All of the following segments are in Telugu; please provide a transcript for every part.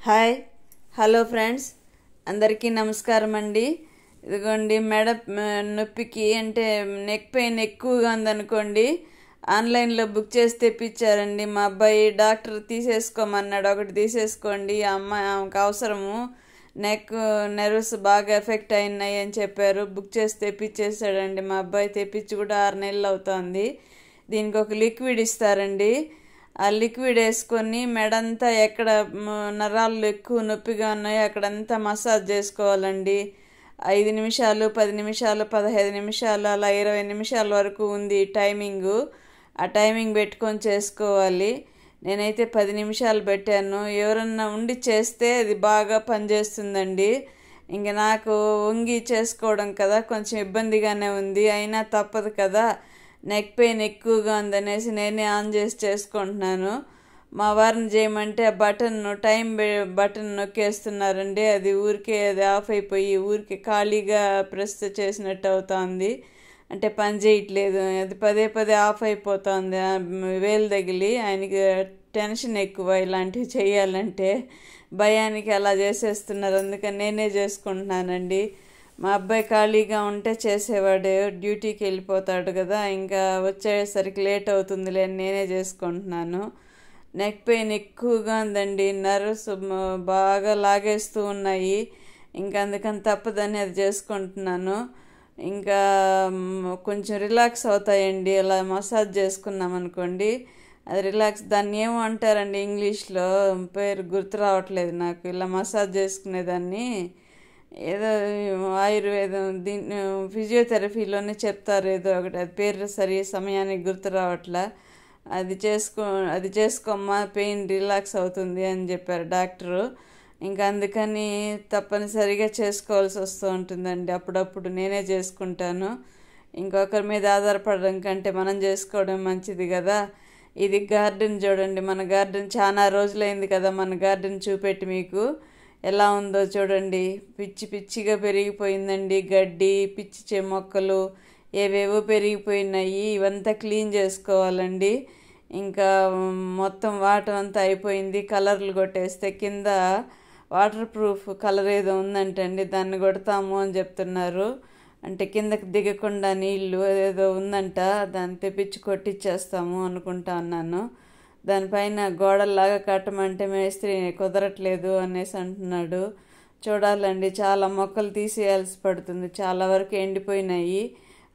హాయ్ హలో ఫ్రెండ్స్, అందరికీ నమస్కారం అండి. ఇదిగోండి, మెడ నొప్పికి అంటే నెక్ పెయిన్ ఎక్కువగా ఉందనుకోండి, ఆన్లైన్లో బుక్ చేసి తెప్పించారండి మా అబ్బాయి. డాక్టర్ తీసేసుకోమన్నాడు, ఒకటి తీసేసుకోండి, ఆమెకు అవసరము, నెక్ నెర్వ్స్ బాగా ఎఫెక్ట్ అయినాయి అని చెప్పారు. బుక్ చేసి తెప్పించేసాడండి మా అబ్బాయి. తెప్పించి కూడా 6 నెలలు అవుతుంది. దీనికి ఒక లిక్విడ్ ఇస్తారండి. ఆ లిక్విడ్ వేసుకొని మెడంతా ఎక్కడ నరాలు ఎక్కువ నొప్పిగా ఉన్నాయో అక్కడంతా మసాజ్ చేసుకోవాలండి. 5 నిమిషాలు, 10 నిమిషాలు, 15 నిమిషాలు, అలా 20 నిమిషాల వరకు ఉంది టైమింగు. ఆ టైమింగ్ పెట్టుకొని చేసుకోవాలి. నేనైతే 10 నిమిషాలు పెట్టాను. ఎవరన్నా ఉండి చేస్తే అది బాగా పనిచేస్తుందండి. ఇంక నాకు వంగి చేసుకోవడం కదా, కొంచెం ఇబ్బందిగానే ఉంది. అయినా తప్పదు కదా, నెక్ పెయిన్ ఎక్కువగా ఉందనేసి నేనే ఆన్ చేసి చేసుకుంటున్నాను. మా వారిని చేయమంటే ఆ టైం బటన్ నొక్కేస్తున్నారండి. అది ఊరికే అది ఆఫ్ అయిపోయి ఊరికే ఖాళీగా ప్రెస్ చేసినట్టు అవుతుంది. అంటే పని చేయట్లేదు, అది పదే పదే ఆఫ్ అయిపోతుంది వేలు తగిలి. ఆయనకి టెన్షన్ ఎక్కువ, ఇలాంటివి చేయాలంటే భయానికి అలా చేసేస్తున్నారు. అందుకని నేనే చేసుకుంటున్నానండి. మా అబ్బాయి ఖాళీగా ఉంటే చేసేవాడు, డ్యూటీకి వెళ్ళిపోతాడు కదా, ఇంకా వచ్చేసరికి లేట్ అవుతుందిలే అని నేనే చేసుకుంటున్నాను. నెక్ పెయిన్ ఎక్కువగా ఉందండి, నర్వ్స్ బాగా లాగేస్తూ ఉన్నాయి. ఇంకా అందుకని తప్పదని అది చేసుకుంటున్నాను. ఇంకా కొంచెం రిలాక్స్ అవుతాయండి అలా మసాజ్ చేసుకున్నాం అనుకోండి. అది రిలాక్స్, దాన్ని ఏమో అంటారండి ఇంగ్లీష్లో, పేరు గుర్తు రావట్లేదు నాకు. ఇలా మసాజ్ చేసుకునేదాన్ని ఏదో ఆయుర్వేదం, దీన్ని ఫిజియోథెరపీలోనే చెప్తారు ఏదో ఒకటి, అది పేరు సరి సమయానికి గుర్తు రావట్లా. అది చేసుకోమ్మా, పెయిన్ రిలాక్స్ అవుతుంది అని చెప్పారు డాక్టరు. ఇంకా అందుకని తప్పనిసరిగా చేసుకోవాల్సి వస్తూ ఉంటుందండి. అప్పుడప్పుడు నేనే చేసుకుంటాను. ఇంకొకరి మీద ఆధారపడడం కంటే మనం చేసుకోవడం మంచిది కదా. ఇది గార్డెన్ చూడండి, మన గార్డెన్ చాలా రోజులైంది కదా మన గార్డెన్ చూపెట్టి మీకు. ఎలా ఉందో చూడండి, పిచ్చి పిచ్చిగా పెరిగిపోయిందండి. గడ్డి, పిచ్చి మొక్కలు ఏవేవో పెరిగిపోయినాయి. ఇవంతా క్లీన్ చేసుకోవాలండి. ఇంకా మొత్తం వాటర్ అంతా అయిపోయింది. కలర్లు కొట్టేస్తే కింద వాటర్ ప్రూఫ్ కలర్ ఏదో ఉందంటండి, దాన్ని కొడతాము అని చెప్తున్నారు. అంటే కిందకి దిగకుండా నీళ్ళు ఏదో ఉందంట, దాన్ని తెప్పించి కొట్టిచ్చేస్తాము అనుకుంటా ఉన్నాను. దానిపైన గోడల్లాగా కట్టమంటే మేస్త్రి కుదరట్లేదు అనేసి అంటున్నాడు. చూడాలండి, చాలా మొక్కలు తీసేయాల్సి పడుతుంది. చాలా వరకు ఎండిపోయినాయి.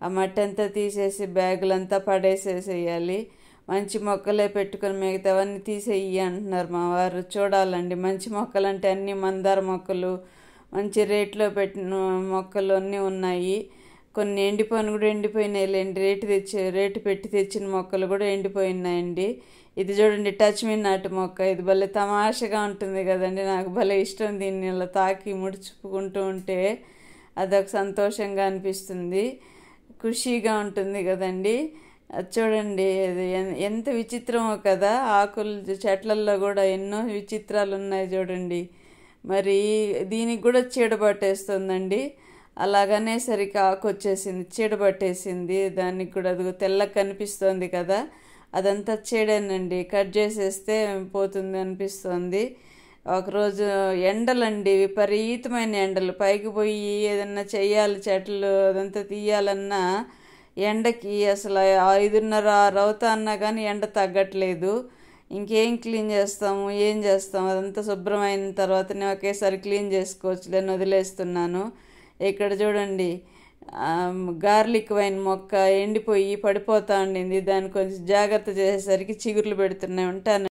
ఆ మట్టి అంతా తీసేసి బ్యాగులంతా పడేసేసేయాలి. మంచి మొక్కలే పెట్టుకొని మిగతావన్నీ తీసేయి అంటున్నారు మా వారు. చూడాలండి, మంచి మొక్కలు అంటే అన్నీ మందార మొక్కలు, మంచి రేట్లో పెట్టిన మొక్కలు అన్నీ ఉన్నాయి. కొన్ని ఎండిపోయిన కూడా ఎండిపోయినాయిలేండి. రేటు పెట్టి తెచ్చిన మొక్కలు కూడా ఎండిపోయినాయండి. ఇది చూడండి, టచ్ మీ నాటు మొక్క. ఇది భలే తమాషగా ఉంటుంది కదండి, నాకు భలే ఇష్టం. దీన్ని ఇలా తాకి ముడుచుకుంటూ ఉంటే అదొక సంతోషంగా అనిపిస్తుంది, ఖుషీగా ఉంటుంది కదండి. అది చూడండి, అది ఎంత విచిత్రమో కదా. ఆకులు చెట్లల్లో కూడా ఎన్నో విచిత్రాలు ఉన్నాయి చూడండి. మరి దీనికి కూడా చీడపట్టేస్తుందండి. అలాగనేసరికి ఆకు వచ్చేసింది, చీడపట్టేసింది. దానికి కూడా అదిగో తెల్లగా కనిపిస్తోంది కదా, అదంతా చీడేనండి. కట్ చేసేస్తే పోతుంది అనిపిస్తోంది. ఒకరోజు ఎండలండి, విపరీతమైన ఎండలు. పైకి పోయి ఏదన్నా చెయ్యాలి, చెట్లు అదంతా తీయాలన్నా ఎండకి అసలు 5:30, 6 అవుతా అన్నా కానీ ఎండ తగ్గట్లేదు. ఇంకేం క్లీన్ చేస్తాము, ఏం చేస్తాము, అదంతా శుభ్రమైన తర్వాతనే ఒకేసారి క్లీన్ చేసుకోవచ్చులేని వదిలేస్తున్నాను. ఇక్కడ చూడండి, గార్లిక్ వైన్ మొక్క ఎండిపోయి పడిపోతూ ఉండింది. దాన్ని కొంచెం జాగ్రత్త చేసేసరికి చిగుర్లు పెడుతున్నాయి. ఉంటాను.